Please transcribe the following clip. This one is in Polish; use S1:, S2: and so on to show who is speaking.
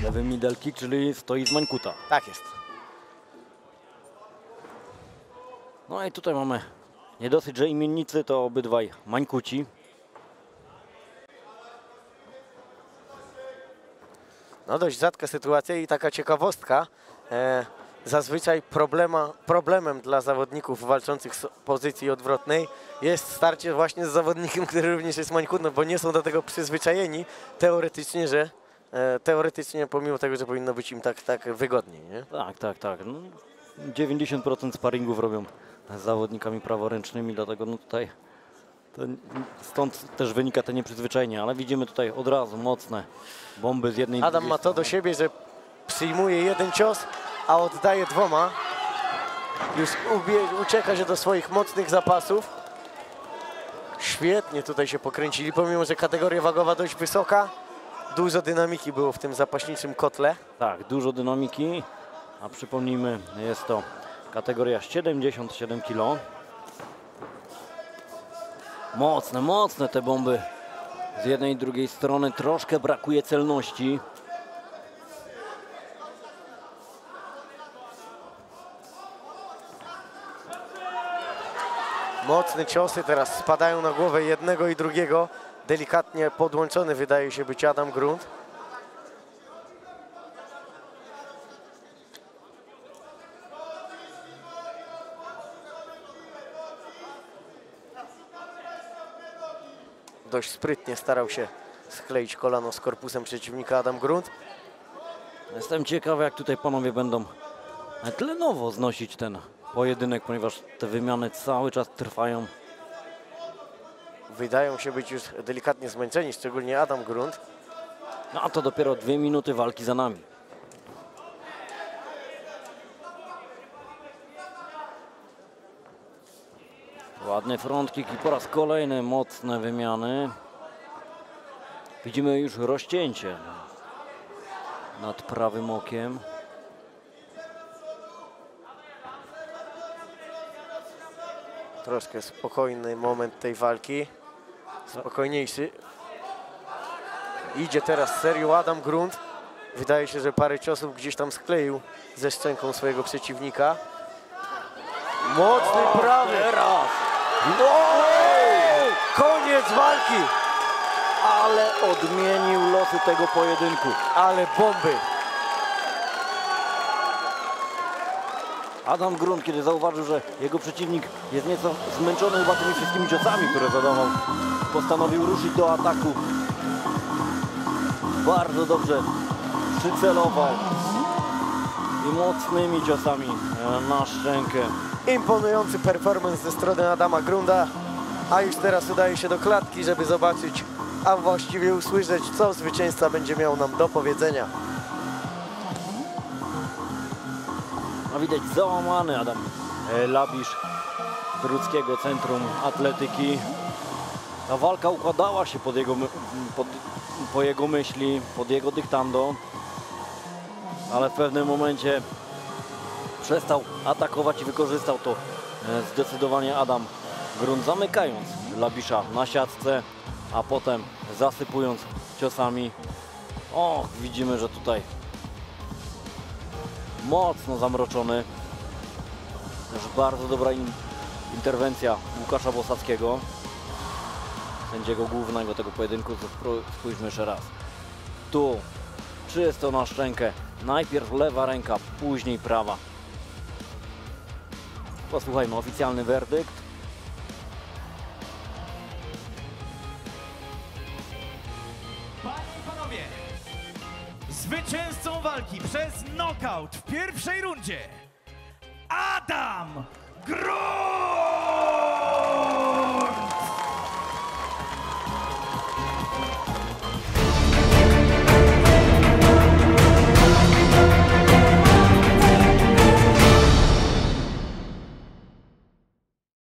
S1: Lewy middle kick, czyli stoi z mańkuta.
S2: Tak jest.
S1: No i tutaj mamy nie dosyć, że imiennicy to obydwaj mańkuci.
S2: No dość rzadka sytuacja i taka ciekawostka. Zazwyczaj problemem dla zawodników walczących z pozycji odwrotnej jest starcie właśnie z zawodnikiem, który również jest mańkut, no bo nie są do tego przyzwyczajeni teoretycznie, że pomimo tego, że powinno być im tak wygodniej, nie?
S1: Tak. No, 90% sparingów robią z zawodnikami praworęcznymi, dlatego no tutaj stąd też wynika to nieprzyzwyczajenie, ale widzimy tutaj od razu mocne bomby z jednej i
S2: Adam
S1: drugiej
S2: ma to do
S1: strony.
S2: siebie, że przyjmuje jeden cios, a oddaje dwoma. Już ucieka się do swoich mocnych zapasów. Świetnie tutaj się pokręcili, pomimo że kategoria wagowa dość wysoka. Dużo dynamiki było w tym zapaśniczym kotle.
S1: Tak, dużo dynamiki, a przypomnijmy, jest to kategoria 77 kg. Mocne te bomby z jednej i drugiej strony, troszkę brakuje celności.
S2: Mocne ciosy teraz spadają na głowę jednego i drugiego. Delikatnie podłączony wydaje się być Adam Grunt. Dość sprytnie starał się skleić kolano z korpusem przeciwnika Adam Grunt.
S1: Jestem ciekawy, jak tutaj panowie będą tlenowo znosić ten pojedynek, ponieważ te wymiany cały czas trwają.
S2: Wydają się być już delikatnie zmęczeni, szczególnie Adam Grunt.
S1: No a to dopiero 2 minuty walki za nami. Ładny front kick i po raz kolejny mocne wymiany. Widzimy już rozcięcie nad prawym okiem.
S2: Troszkę spokojny moment tej walki. Spokojniejszy. Idzie teraz serio Adam Grunt. Wydaje się, że parę ciosów gdzieś tam skleił ze szczęką swojego przeciwnika. Mocny prawy.
S1: Teraz!
S2: Koniec walki.
S1: Ale odmienił losy tego pojedynku.
S2: Ale bomby.
S1: Adam Grunt, kiedy zauważył, że jego przeciwnik jest nieco zmęczony chyba tymi wszystkimi ciosami, które zadawał, postanowił ruszyć do ataku. Bardzo dobrze przycelował i mocnymi ciosami na szczękę.
S2: Imponujący performance ze strony Adama Grunta. A już teraz udaje się do klatki, żeby zobaczyć, a właściwie usłyszeć, co zwycięzca będzie miał nam do powiedzenia.
S1: A widać załamany Adam Labisz z Rudzkiego Centrum Atletyki. Ta walka układała się po jego myśli, pod jego dyktando, ale w pewnym momencie przestał atakować i wykorzystał to zdecydowanie Adam Grunt, zamykając Labisza na siatce, a potem zasypując ciosami. O, widzimy, że tutaj mocno zamroczony. Też bardzo dobra interwencja Łukasza Bosackiego, sędziego głównego tego pojedynku. Spójrzmy jeszcze raz. Tu czysto na szczękę. Najpierw lewa ręka, później prawa. Posłuchajmy oficjalny werdykt.
S3: Panie i panowie, zwycięzcą walki przez knockout w pierwszej rundzie Adam Grunt!